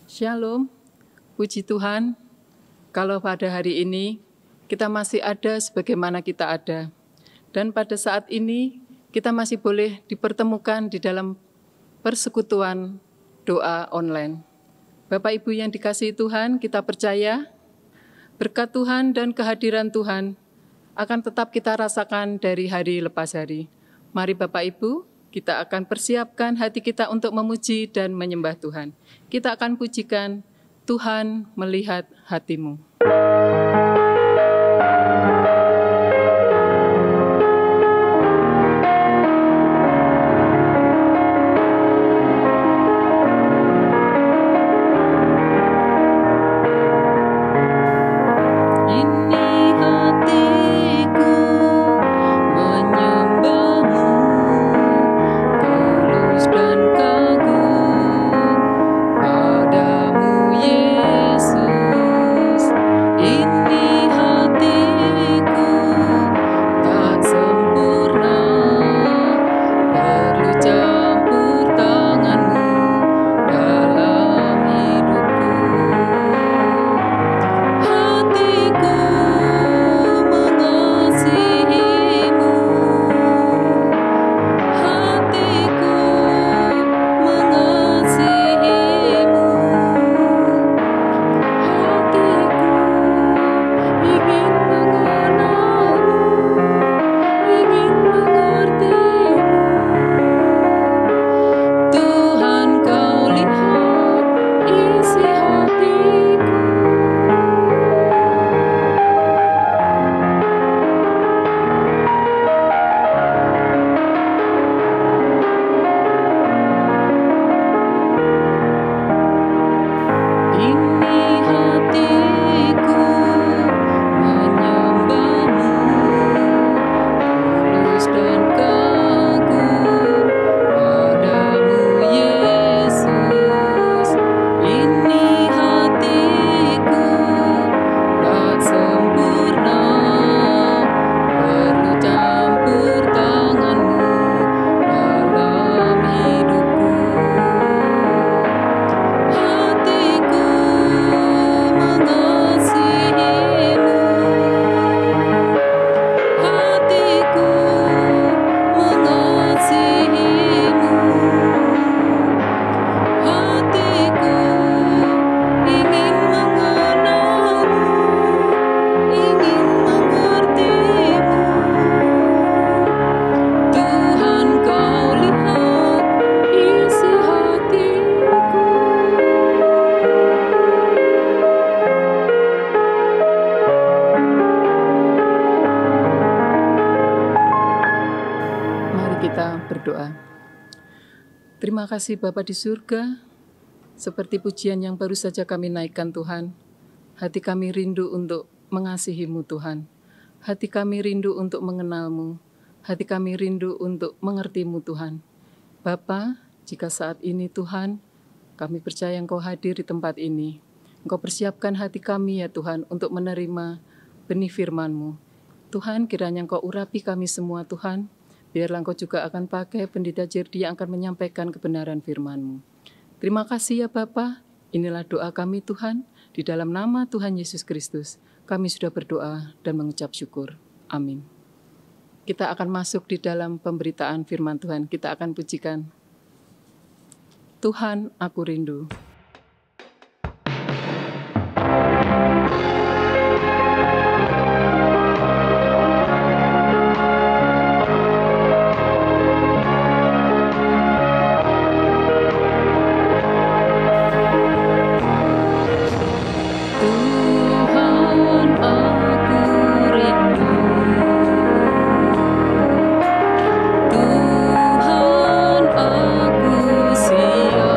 Shalom, puji Tuhan, kalau pada hari ini kita masih ada sebagaimana kita ada. Dan pada saat ini kita masih boleh dipertemukan di dalam persekutuan doa online. Bapak Ibu yang dikasihi Tuhan, kita percaya berkat Tuhan dan kehadiran Tuhan akan tetap kita rasakan dari hari lepas hari. Mari Bapak Ibu, kita akan persiapkan hati kita untuk memuji dan menyembah Tuhan. Kita akan pujikan Tuhan melihat hatimu. Terima kasih Bapa di surga, seperti pujian yang baru saja kami naikkan Tuhan, hati kami rindu untuk mengasihi-Mu Tuhan, hati kami rindu untuk mengenal-Mu, hati kami rindu untuk mengerti-Mu Tuhan. Bapa, jika saat ini Tuhan, kami percaya Engkau hadir di tempat ini, Engkau persiapkan hati kami ya Tuhan untuk menerima benih firman-Mu. Tuhan, kiranya Engkau urapi kami semua Tuhan, biarlah Engkau juga akan pakai pendeta Jerdi yang akan menyampaikan kebenaran firman-Mu. Terima kasih ya Bapa, inilah doa kami Tuhan, di dalam nama Tuhan Yesus Kristus, kami sudah berdoa dan mengucap syukur. Amin. Kita akan masuk di dalam pemberitaan firman Tuhan, kita akan pujikan Tuhan aku rindu. Tuhan aku siap.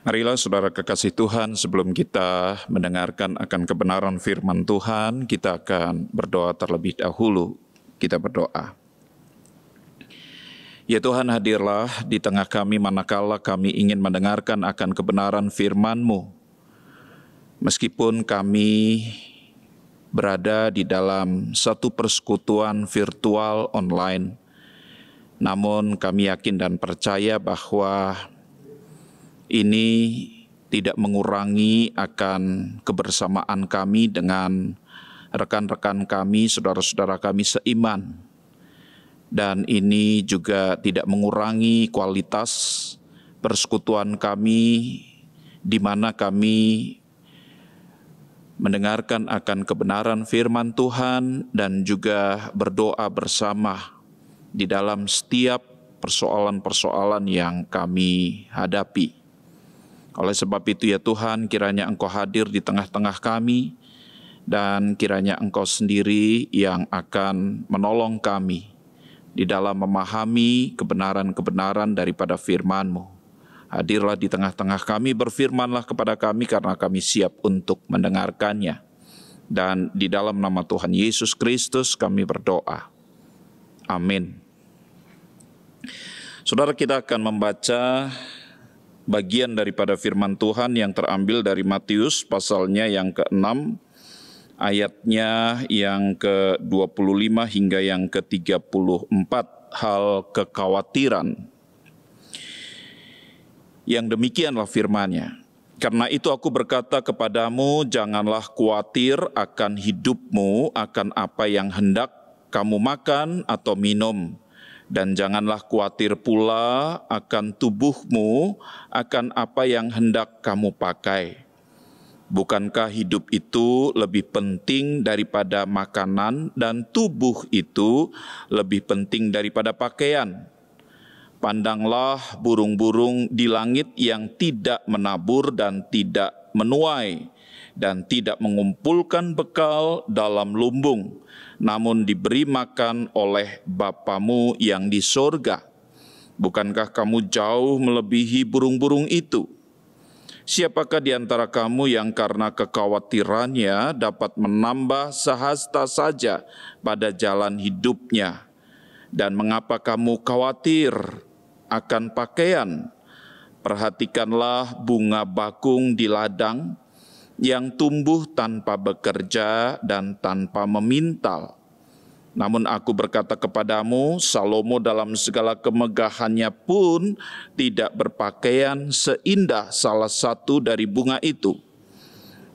Marilah saudara kekasih Tuhan, sebelum kita mendengarkan akan kebenaran firman Tuhan, kita akan berdoa terlebih dahulu. Kita berdoa. Ya Tuhan, hadirlah di tengah kami manakala kami ingin mendengarkan akan kebenaran firman-Mu. Meskipun kami berada di dalam satu persekutuan virtual online, namun kami yakin dan percaya bahwa ini tidak mengurangi akan kebersamaan kami dengan rekan-rekan kami, saudara-saudara kami seiman. Dan ini juga tidak mengurangi kualitas persekutuan kami, di mana kami mendengarkan akan kebenaran firman Tuhan dan juga berdoa bersama di dalam setiap persoalan-persoalan yang kami hadapi. Oleh sebab itu ya Tuhan, kiranya Engkau hadir di tengah-tengah kami, dan kiranya Engkau sendiri yang akan menolong kami di dalam memahami kebenaran-kebenaran daripada firman-Mu. Hadirlah di tengah-tengah kami, berfirmanlah kepada kami karena kami siap untuk mendengarkannya. Dan di dalam nama Tuhan Yesus Kristus kami berdoa. Amin. Saudara, kita akan membaca bagian daripada firman Tuhan yang terambil dari Matius pasalnya yang ke-6, ayatnya yang ke-25 hingga yang ke-34, hal kekhawatiran. Yang demikianlah firman-Nya. Karena itu aku berkata kepadamu, janganlah khawatir akan hidupmu, akan apa yang hendak kamu makan atau minum. Dan janganlah khawatir pula akan tubuhmu, akan apa yang hendak kamu pakai. Bukankah hidup itu lebih penting daripada makanan, dan tubuh itu lebih penting daripada pakaian? Pandanglah burung-burung di langit yang tidak menabur dan tidak menuai, dan tidak mengumpulkan bekal dalam lumbung, namun diberi makan oleh Bapamu yang di sorga. Bukankah kamu jauh melebihi burung-burung itu? Siapakah di antara kamu yang karena kekhawatirannya dapat menambah sehasta saja pada jalan hidupnya? Dan mengapa kamu khawatir akan pakaian? Perhatikanlah bunga bakung di ladang, yang tumbuh tanpa bekerja dan tanpa memintal. Namun aku berkata kepadamu, Salomo dalam segala kemegahannya pun tidak berpakaian seindah salah satu dari bunga itu.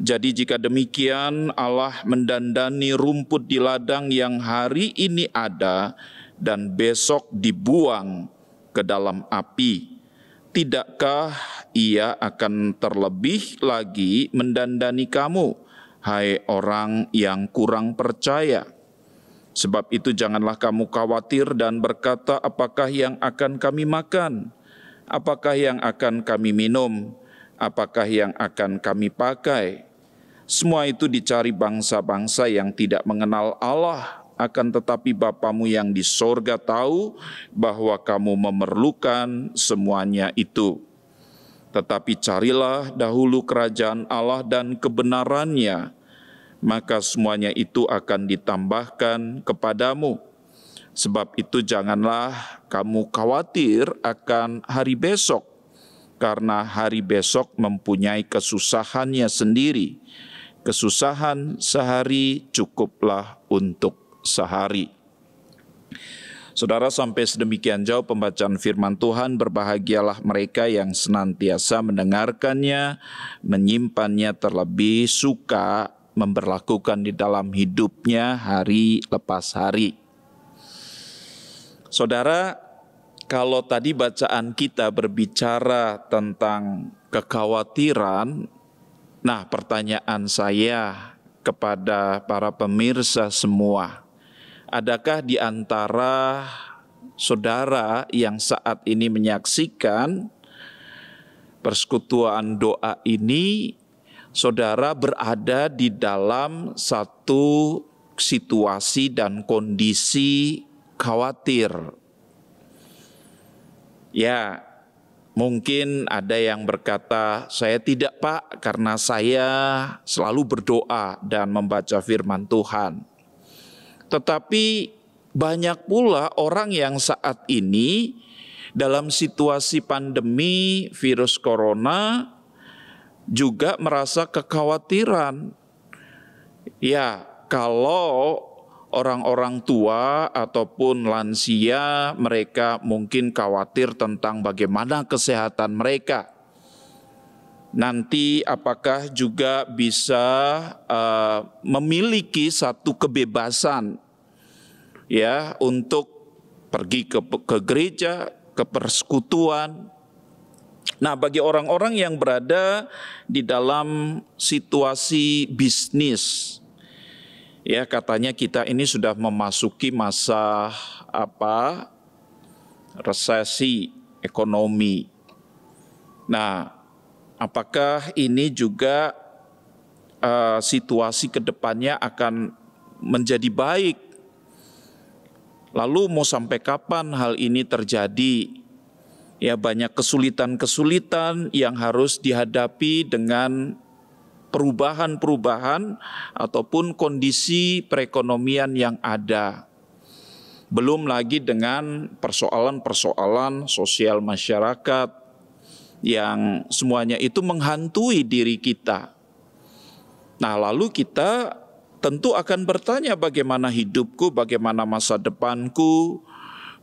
Jadi jika demikian, Allah mendandani rumput di ladang yang hari ini ada dan besok dibuang ke dalam api. Tidakkah Ia akan terlebih lagi mendandani kamu, hai orang yang kurang percaya? Sebab itu janganlah kamu khawatir dan berkata, apakah yang akan kami makan? Apakah yang akan kami minum? Apakah yang akan kami pakai? Semua itu dicari bangsa-bangsa yang tidak mengenal Allah. Akan tetapi Bapamu yang di sorga tahu bahwa kamu memerlukan semuanya itu. Tetapi carilah dahulu kerajaan Allah dan kebenarannya, maka semuanya itu akan ditambahkan kepadamu. Sebab itu janganlah kamu khawatir akan hari besok, karena hari besok mempunyai kesusahannya sendiri. Kesusahan sehari cukuplah untuk sehari. Saudara, sampai sedemikian jauh pembacaan firman Tuhan. Berbahagialah mereka yang senantiasa mendengarkannya, menyimpannya, terlebih suka memberlakukan di dalam hidupnya hari lepas hari. Saudara, kalau tadi bacaan kita berbicara tentang kekhawatiran, nah pertanyaan saya kepada para pemirsa semua, adakah di antara saudara yang saat ini menyaksikan persekutuan doa ini, saudara berada di dalam satu situasi dan kondisi khawatir? Ya, Mungkin ada yang berkata, saya tidak Pak, karena saya selalu berdoa dan membaca firman Tuhan. Tetapi banyak pula orang yang saat ini dalam situasi pandemi virus corona juga merasa kekhawatiran. Ya, kalau orang-orang tua ataupun lansia, mereka mungkin khawatir tentang bagaimana kesehatan mereka. Nanti apakah juga bisa memiliki satu kebebasan ya untuk pergi ke gereja, ke persekutuan. Nah, bagi orang-orang yang berada di dalam situasi bisnis, ya katanya kita ini sudah memasuki masa resesi ekonomi. Nah, apakah ini juga situasi kedepannya akan menjadi baik? Lalu mau sampai kapan hal ini terjadi? Ya, banyak kesulitan-kesulitan yang harus dihadapi dengan perubahan-perubahan ataupun kondisi perekonomian yang ada. Belum lagi dengan persoalan-persoalan sosial masyarakat yang semuanya itu menghantui diri kita. Nah, lalu kita tentu akan bertanya bagaimana hidupku, bagaimana masa depanku,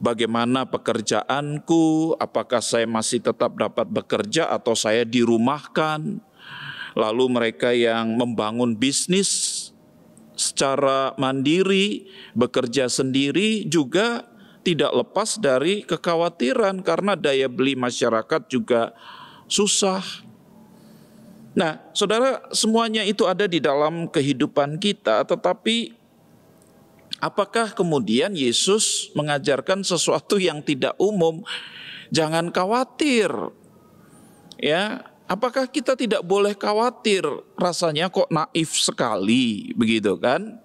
bagaimana pekerjaanku, apakah saya masih tetap dapat bekerja atau saya dirumahkan. Lalu mereka yang membangun bisnis secara mandiri, bekerja sendiri juga tidak lepas dari kekhawatiran karena daya beli masyarakat juga susah. Nah, saudara, semuanya itu ada di dalam kehidupan kita, tetapi apakah kemudian Yesus mengajarkan sesuatu yang tidak umum? Jangan khawatir. Ya, apakah kita tidak boleh khawatir? Rasanya kok naif sekali, begitu kan?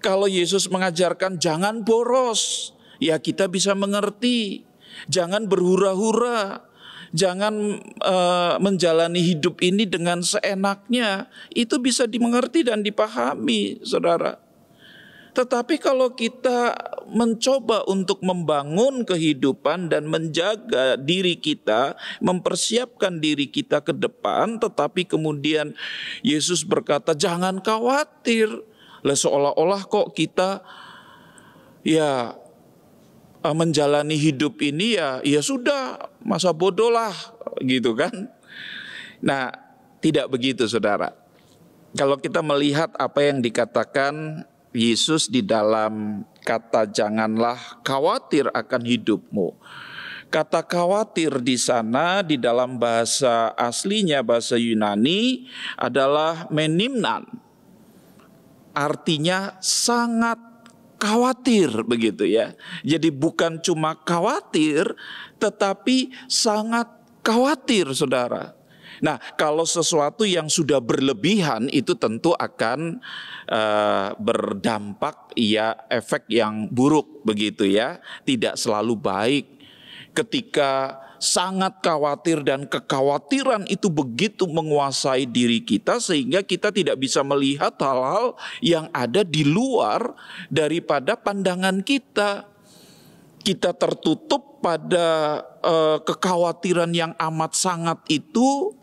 Kalau Yesus mengajarkan jangan boros, ya kita bisa mengerti. Jangan berhura-hura, jangan menjalani hidup ini dengan seenaknya. Itu bisa dimengerti dan dipahami, saudara. Tetapi kalau kita mencoba untuk membangun kehidupan dan menjaga diri kita, mempersiapkan diri kita ke depan, tetapi kemudian Yesus berkata jangan khawatir. Lah seolah-olah kok kita ya menjalani hidup ini ya sudah, masa bodoh lah gitu kan. Nah, tidak begitu saudara. Kalau kita melihat apa yang dikatakan Yesus di dalam kata janganlah khawatir akan hidupmu. Kata khawatir di sana di dalam bahasa aslinya, bahasa Yunani adalah menimnan. Artinya sangat khawatir begitu ya. Jadi bukan cuma khawatir tetapi sangat khawatir saudara. Nah, kalau sesuatu yang sudah berlebihan itu tentu akan berdampak ya efek yang buruk begitu ya, tidak selalu baik. Ketika sangat khawatir dan kekhawatiran itu begitu menguasai diri kita sehingga kita tidak bisa melihat hal-hal yang ada di luar daripada pandangan kita. Kita tertutup pada kekhawatiran yang amat sangat itu,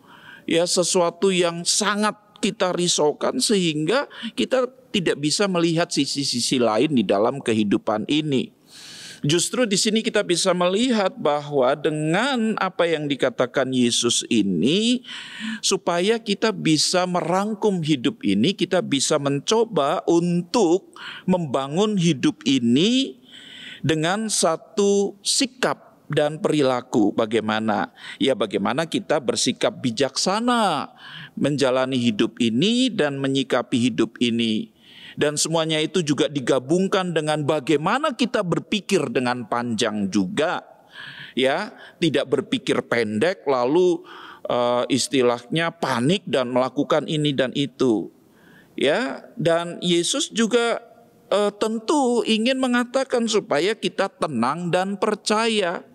ya sesuatu yang sangat kita risaukan sehingga kita tidak bisa melihat sisi-sisi lain di dalam kehidupan ini. Justru di sini kita bisa melihat bahwa dengan apa yang dikatakan Yesus ini, supaya kita bisa merangkum hidup ini, kita bisa mencoba untuk membangun hidup ini dengan satu sikap dan perilaku. Bagaimana? Ya bagaimana kita bersikap bijaksana menjalani hidup ini dan menyikapi hidup ini. Dan semuanya itu juga digabungkan dengan bagaimana kita berpikir dengan panjang juga. Ya, tidak berpikir pendek lalu istilahnya panik dan melakukan ini dan itu. Ya, dan Yesus juga tentu ingin mengatakan supaya kita tenang dan percaya.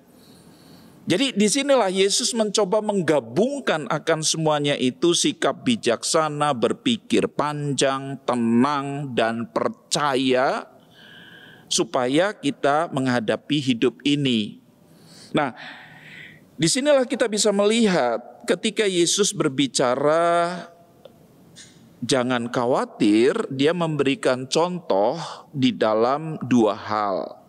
Jadi disinilah Yesus mencoba menggabungkan akan semuanya itu sikap bijaksana, berpikir panjang, tenang, dan percaya supaya kita menghadapi hidup ini. Nah, disinilah kita bisa melihat ketika Yesus berbicara jangan khawatir, dia memberikan contoh di dalam dua hal.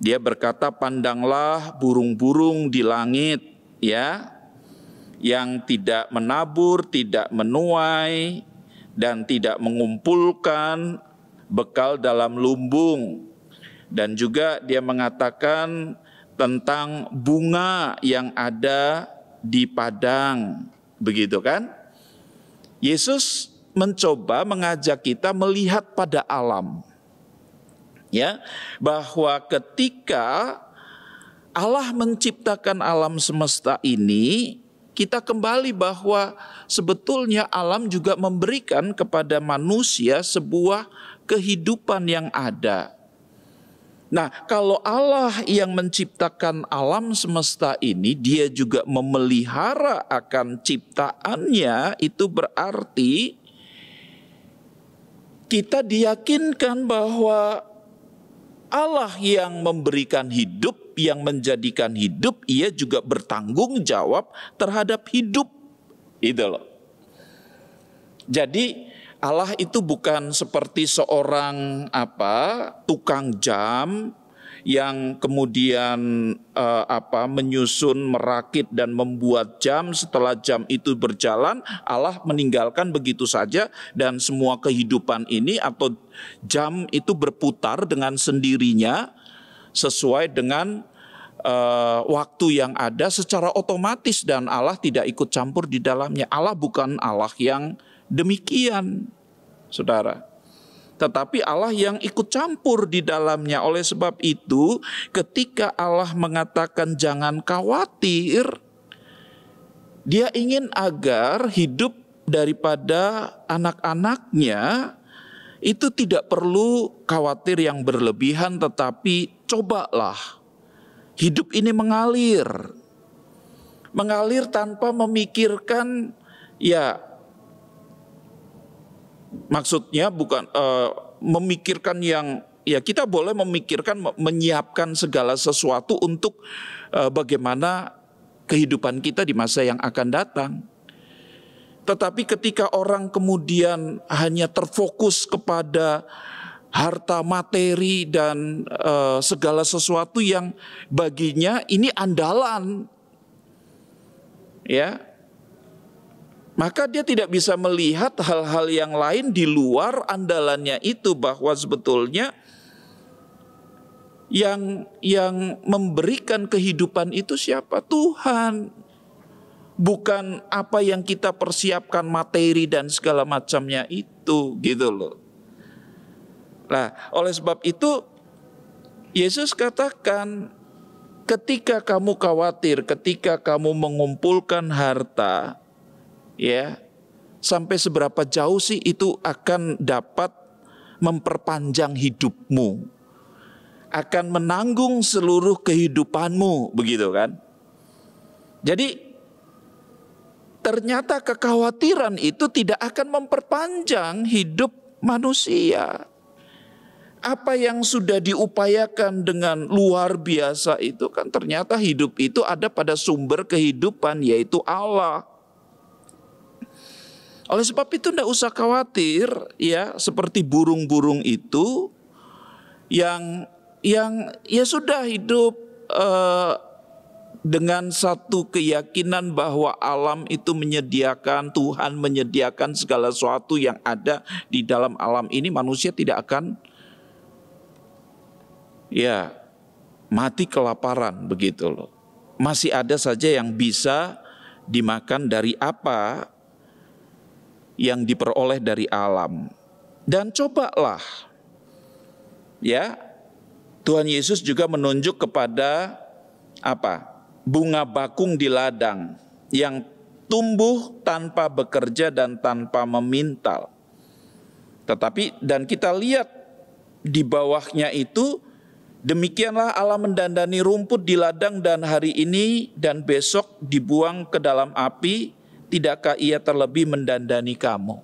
Dia berkata, pandanglah burung-burung di langit, ya, yang tidak menabur, tidak menuai, dan tidak mengumpulkan bekal dalam lumbung. Dan juga dia mengatakan tentang bunga yang ada di padang, begitu kan? Yesus mencoba mengajak kita melihat pada alam. Ya, bahwa ketika Allah menciptakan alam semesta ini, kita kembali bahwa sebetulnya alam juga memberikan kepada manusia sebuah kehidupan yang ada. Nah, kalau Allah yang menciptakan alam semesta ini, dia juga memelihara akan ciptaannya, itu berarti kita diyakinkan bahwa Allah yang memberikan hidup, yang menjadikan hidup, ia juga bertanggung jawab terhadap hidup. Itu loh. Jadi Allah itu bukan seperti seorang tukang jam yang kemudian menyusun, merakit dan membuat jam. Setelah jam itu berjalan, Allah meninggalkan begitu saja dan semua kehidupan ini atau jam itu berputar dengan sendirinya sesuai dengan waktu yang ada secara otomatis dan Allah tidak ikut campur di dalamnya. Allah bukan Allah yang demikian, saudara. Tetapi Allah yang ikut campur di dalamnya. Oleh sebab itu, ketika Allah mengatakan jangan khawatir, dia ingin agar hidup daripada anak-anaknya itu tidak perlu khawatir yang berlebihan, tetapi cobalah hidup ini mengalir. Mengalir tanpa memikirkan, ya maksudnya bukan memikirkan yang, ya kita boleh memikirkan, menyiapkan segala sesuatu untuk bagaimana kehidupan kita di masa yang akan datang. Tetapi ketika orang kemudian hanya terfokus kepada harta materi dan segala sesuatu yang baginya ini andalan, ya, maka dia tidak bisa melihat hal-hal yang lain di luar andalannya itu, bahwa sebetulnya yang memberikan kehidupan itu siapa? Tuhan. Bukan apa yang kita persiapkan materi dan segala macamnya itu, gitu loh. Nah, oleh sebab itu Yesus katakan, ketika kamu khawatir, ketika kamu mengumpulkan harta, ya, sampai seberapa jauh sih itu akan dapat memperpanjang hidupmu, akan menanggung seluruh kehidupanmu, begitu kan? Jadi ternyata kekhawatiran itu tidak akan memperpanjang hidup manusia. Apa yang sudah diupayakan dengan luar biasa itu kan ternyata hidup itu ada pada sumber kehidupan, yaitu Allah. Oleh sebab itu tidak usah khawatir, ya, seperti burung-burung itu yang ya sudah hidup dengan satu keyakinan bahwa alam itu menyediakan, Tuhan menyediakan segala sesuatu yang ada di dalam alam ini, manusia tidak akan mati kelaparan, begitu loh. Masih ada saja yang bisa dimakan dari apa yang diperoleh dari alam. Dan cobalah, ya, Tuhan Yesus juga menunjuk kepada bunga bakung di ladang yang tumbuh tanpa bekerja dan tanpa memintal. Tetapi dan kita lihat di bawahnya itu Demikianlah Allah mendandani rumput di ladang dan hari ini dan besok dibuang ke dalam api, tidakkah ia terlebih mendandani kamu?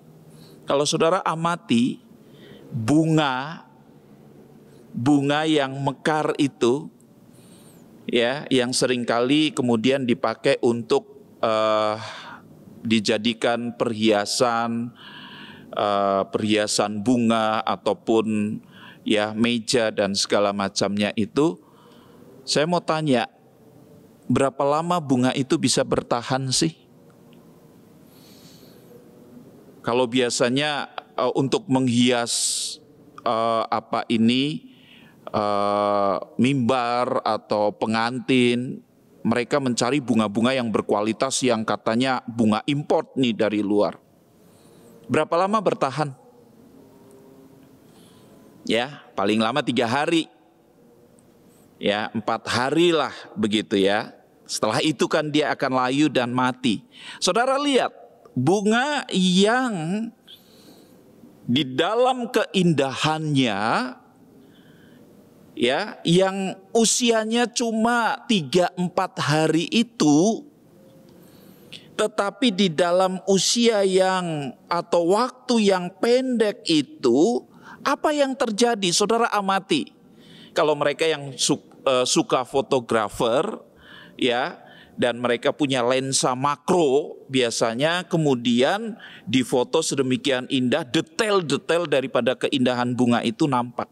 Kalau saudara amati bunga yang mekar itu, ya, yang seringkali kemudian dipakai untuk dijadikan perhiasan bunga ataupun ya meja dan segala macamnya itu, saya mau tanya, berapa lama bunga itu bisa bertahan sih? Kalau biasanya untuk menghias mimbar atau pengantin, mereka mencari bunga-bunga yang berkualitas yang katanya bunga import nih dari luar. Berapa lama bertahan? Ya, paling lama 3 hari. Ya, 4 hari lah begitu ya. Setelah itu kan dia akan layu dan mati. Saudara lihat, bunga yang di dalam keindahannya, ya, yang usianya cuma 3-4 hari itu, tetapi di dalam usia yang atau waktu yang pendek itu, apa yang terjadi? Saudara amati. Kalau mereka yang suka fotografer, ya, dan mereka punya lensa makro, biasanya kemudian difoto sedemikian indah, detail-detail daripada keindahan bunga itu nampak.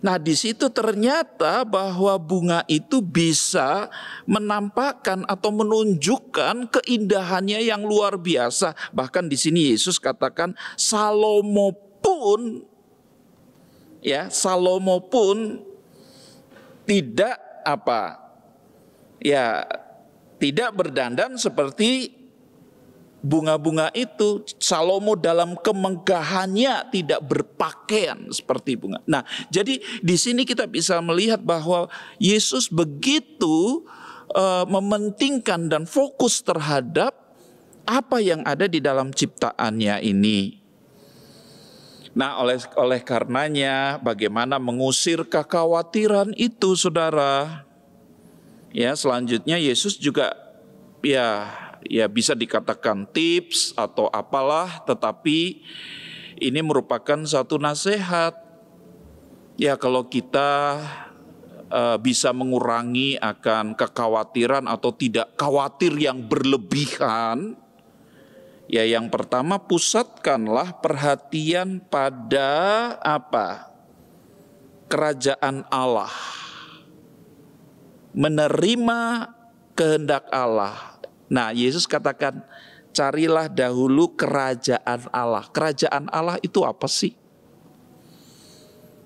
Nah, di situ ternyata bahwa bunga itu bisa menampakkan atau menunjukkan keindahannya yang luar biasa. Bahkan di sini Yesus katakan Salomo pun tidak tidak berdandan seperti bunga-bunga itu. Salomo dalam kemegahannya tidak berpakaian seperti bunga. Nah, jadi di sini kita bisa melihat bahwa Yesus begitu mementingkan dan fokus terhadap apa yang ada di dalam ciptaannya ini. Nah, oleh karenanya bagaimana mengusir kekhawatiran itu, saudara? Ya, selanjutnya Yesus juga ya bisa dikatakan tips atau apalah, tetapi ini merupakan satu nasihat. Ya, kalau kita bisa mengurangi akan kekhawatiran atau tidak khawatir yang berlebihan, ya, yang pertama, pusatkanlah perhatian pada kerajaan Allah. Menerima kehendak Allah. Nah, Yesus katakan, carilah dahulu kerajaan Allah. Kerajaan Allah itu apa sih?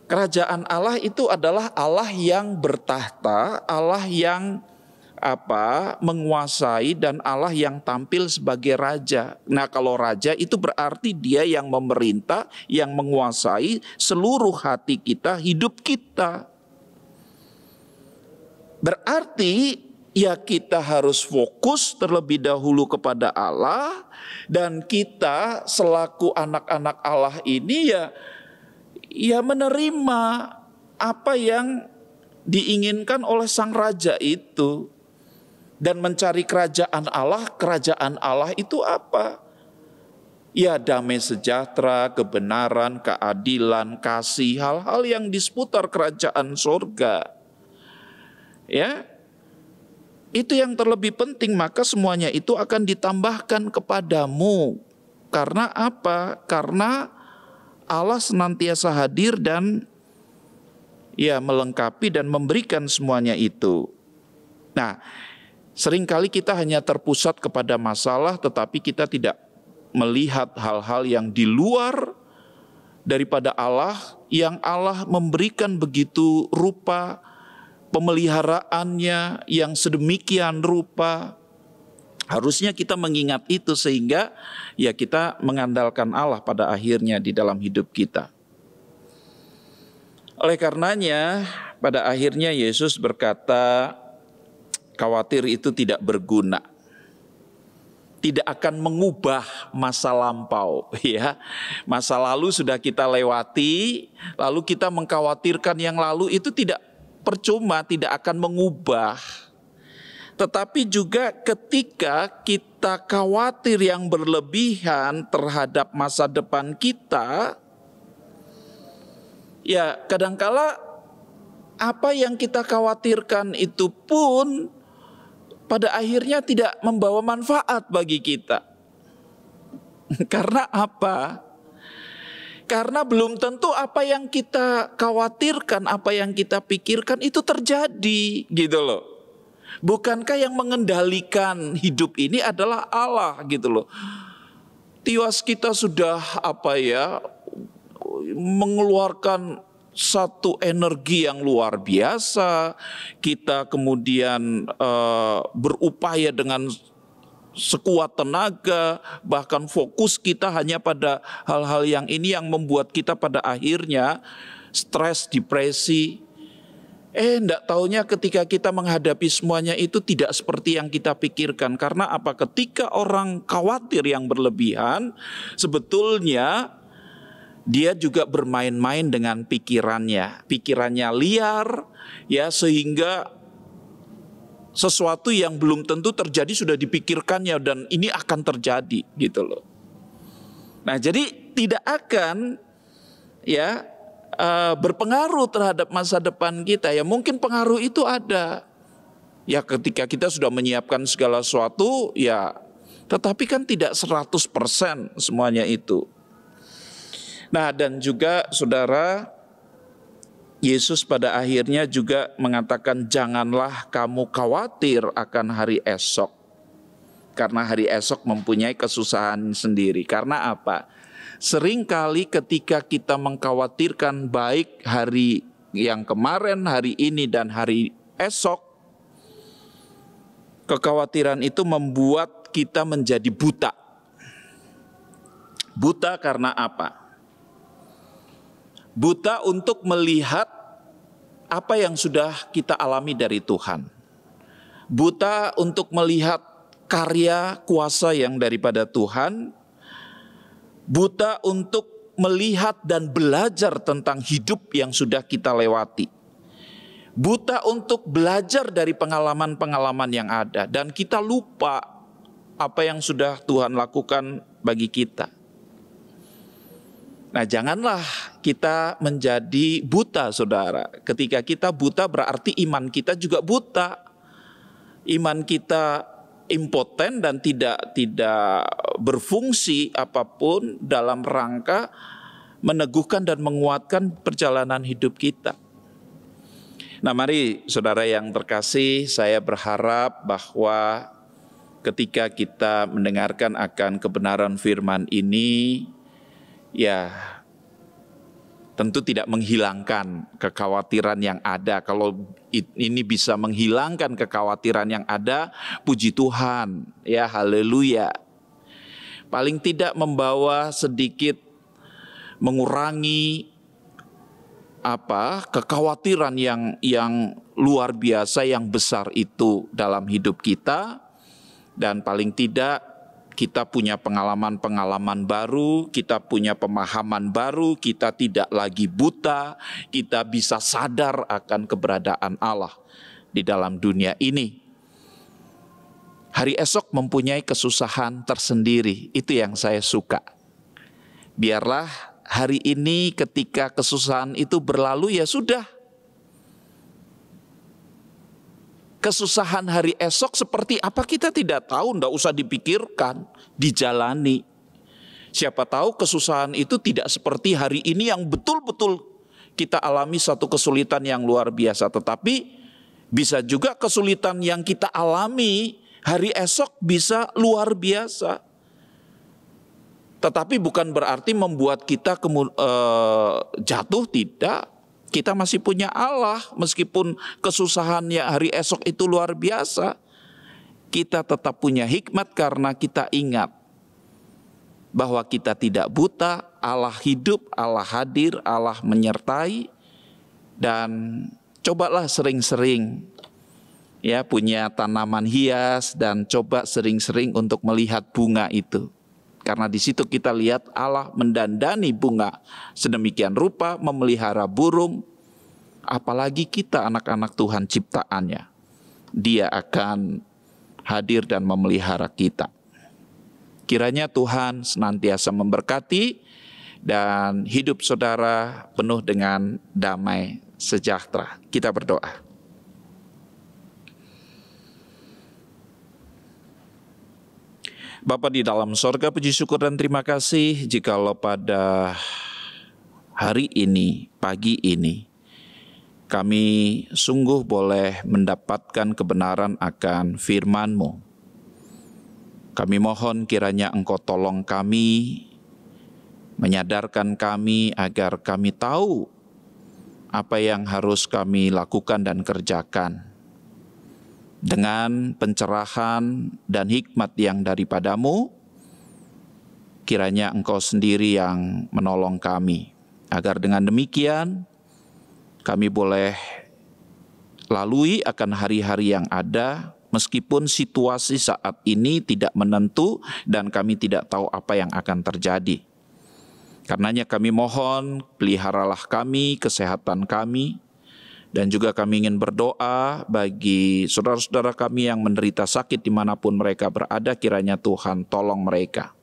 Kerajaan Allah itu adalah Allah yang bertahta, Allah yang menguasai, dan Allah yang tampil sebagai raja. Nah, kalau raja itu berarti dia yang memerintah, yang menguasai seluruh hati kita, hidup kita. Berarti ya kita harus fokus terlebih dahulu kepada Allah, dan kita selaku anak-anak Allah ini ya menerima apa yang diinginkan oleh sang raja itu. Dan mencari kerajaan Allah. Kerajaan Allah itu apa? Ya, damai sejahtera, kebenaran, keadilan, kasih, hal-hal yang di seputar kerajaan surga. Ya, itu yang terlebih penting, maka semuanya itu akan ditambahkan kepadamu. Karena apa? Karena Allah senantiasa hadir dan ya melengkapi dan memberikan semuanya itu. Nah, seringkali kita hanya terpusat kepada masalah, tetapi kita tidak melihat hal-hal yang di luar daripada Allah, yang Allah memberikan begitu rupa pemeliharaannya yang sedemikian rupa. Harusnya kita mengingat itu sehingga ya kita mengandalkan Allah pada akhirnya di dalam hidup kita. Oleh karenanya pada akhirnya Yesus berkata, khawatir itu tidak berguna. tidak akan mengubah masa lampau, ya. Masa lalu sudah kita lewati, lalu kita mengkhawatirkan yang lalu, itu tidak percuma, tidak akan mengubah. Tetapi juga ketika kita khawatir yang berlebihan terhadap masa depan kita, ya kadangkala apa yang kita khawatirkan itu pun pada akhirnya tidak membawa manfaat bagi kita. Karena apa? Karena belum tentu apa yang kita khawatirkan, apa yang kita pikirkan itu terjadi, gitu loh. Bukankah yang mengendalikan hidup ini adalah Allah, gitu loh. Tiwas kita sudah mengeluarkan satu energi yang luar biasa, kita kemudian berupaya dengan sekuat tenaga, bahkan fokus kita hanya pada hal-hal yang ini yang membuat kita pada akhirnya stres, depresi. Enggak taunya ketika kita menghadapi semuanya itu tidak seperti yang kita pikirkan. Karena apa? Ketika orang khawatir yang berlebihan, sebetulnya dia juga bermain-main dengan pikirannya. Pikirannya liar, ya, sehingga sesuatu yang belum tentu terjadi sudah dipikirkannya dan ini akan terjadi, gitu loh. Nah, jadi tidak akan berpengaruh terhadap masa depan kita. Ya mungkin pengaruh itu ada. Ya ketika kita sudah menyiapkan segala sesuatu, ya tetapi kan tidak 100% semuanya itu. Nah, dan juga saudara, Yesus pada akhirnya juga mengatakan janganlah kamu khawatir akan hari esok. Karena hari esok mempunyai kesusahan sendiri. Karena apa? Seringkali ketika kita mengkhawatirkan baik hari yang kemarin, hari ini dan hari esok, kekhawatiran itu membuat kita menjadi buta. Buta karena apa? Buta untuk melihat apa yang sudah kita alami dari Tuhan. Buta untuk melihat karya kuasa yang daripada Tuhan. Buta untuk melihat dan belajar tentang hidup yang sudah kita lewati. Buta untuk belajar dari pengalaman-pengalaman yang ada. Dan kita lupa apa yang sudah Tuhan lakukan bagi kita. Nah, janganlah kita menjadi buta, saudara. Ketika kita buta berarti iman kita juga buta. Iman kita impoten dan tidak berfungsi apapun dalam rangka meneguhkan dan menguatkan perjalanan hidup kita. Nah, mari saudara yang terkasih, saya berharap bahwa ketika kita mendengarkan akan kebenaran firman ini, ya tentu tidak menghilangkan kekhawatiran yang ada. Kalau ini bisa menghilangkan kekhawatiran yang ada, puji Tuhan, ya haleluya. Paling tidak membawa sedikit mengurangi kekhawatiran yang luar biasa, yang besar itu dalam hidup kita. Dan paling tidak kita punya pengalaman-pengalaman baru, kita punya pemahaman baru, kita tidak lagi buta, kita bisa sadar akan keberadaan Allah di dalam dunia ini. Hari esok mempunyai kesusahan tersendiri, itu yang saya suka. Biarlah hari ini ketika kesusahan itu berlalu, ya sudah. Kesusahan hari esok seperti apa kita tidak tahu, tidak usah dipikirkan, dijalani. Siapa tahu kesusahan itu tidak seperti hari ini yang betul-betul kita alami satu kesulitan yang luar biasa. Tetapi bisa juga kesulitan yang kita alami hari esok bisa luar biasa. Tetapi bukan berarti membuat kita jatuh, tidak. Kita masih punya Allah, meskipun kesusahannya hari esok itu luar biasa. Kita tetap punya hikmat karena kita ingat bahwa kita tidak buta, Allah hidup, Allah hadir, Allah menyertai. Dan cobalah sering-sering ya punya tanaman hias dan coba sering-sering untuk melihat bunga itu. Karena di situ kita lihat Allah mendandani bunga sedemikian rupa, memelihara burung, apalagi kita anak-anak Tuhan ciptaannya. Dia akan hadir dan memelihara kita. Kiranya Tuhan senantiasa memberkati dan hidup saudara penuh dengan damai sejahtera. Kita berdoa. Bapa di dalam sorga, puji syukur dan terima kasih jikalau pada hari ini, pagi ini, kami sungguh boleh mendapatkan kebenaran akan firman-Mu. Kami mohon kiranya Engkau tolong kami, menyadarkan kami agar kami tahu apa yang harus kami lakukan dan kerjakan. Dengan pencerahan dan hikmat yang daripadamu, kiranya Engkau sendiri yang menolong kami. Agar dengan demikian, kami boleh lalui akan hari-hari yang ada, meskipun situasi saat ini tidak menentu dan kami tidak tahu apa yang akan terjadi. Karenanya kami mohon, peliharalah kami, kesehatan kami, dan juga kami ingin berdoa bagi saudara-saudara kami yang menderita sakit dimanapun mereka berada, kiranya Tuhan tolong mereka.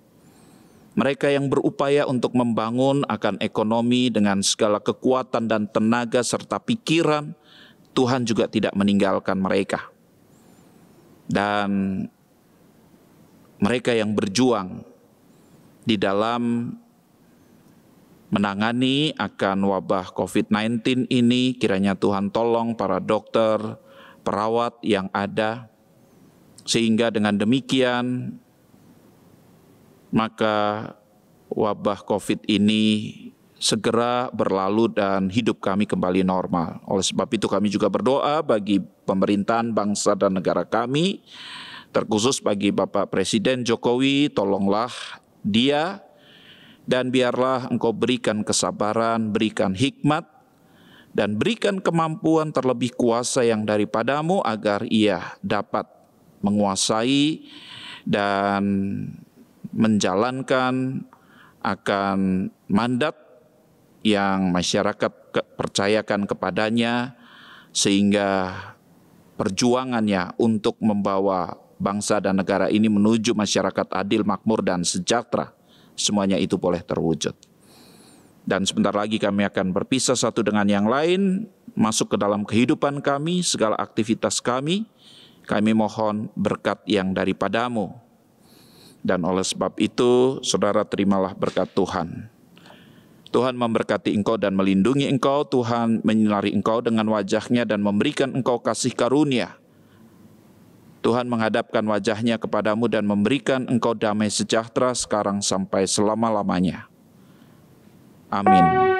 Mereka yang berupaya untuk membangun akan ekonomi dengan segala kekuatan dan tenaga serta pikiran, Tuhan juga tidak meninggalkan mereka. Dan mereka yang berjuang di dalam menangani akan wabah COVID-19 ini, kiranya Tuhan tolong para dokter, perawat yang ada, sehingga dengan demikian maka wabah COVID ini segera berlalu dan hidup kami kembali normal. Oleh sebab itu kami juga berdoa bagi pemerintahan bangsa dan negara kami, terkhusus bagi Bapak Presiden Jokowi, tolonglah dia, dan biarlah Engkau berikan kesabaran, berikan hikmat, dan berikan kemampuan terlebih kuasa yang daripadamu agar ia dapat menguasai dan menjalankan akan mandat yang masyarakat percayakan kepadanya, sehingga perjuangannya untuk membawa bangsa dan negara ini menuju masyarakat adil, makmur, dan sejahtera, semuanya itu boleh terwujud. Dan sebentar lagi kami akan berpisah satu dengan yang lain, masuk ke dalam kehidupan kami, segala aktivitas kami. Kami mohon berkat yang daripadamu. Dan oleh sebab itu, saudara terimalah berkat Tuhan. Tuhan memberkati engkau dan melindungi engkau. Tuhan menyinari engkau dengan wajah-Nya dan memberikan engkau kasih karunia. Tuhan menghadapkan wajah-Nya kepadamu dan memberikan engkau damai sejahtera sekarang sampai selama-lamanya. Amin.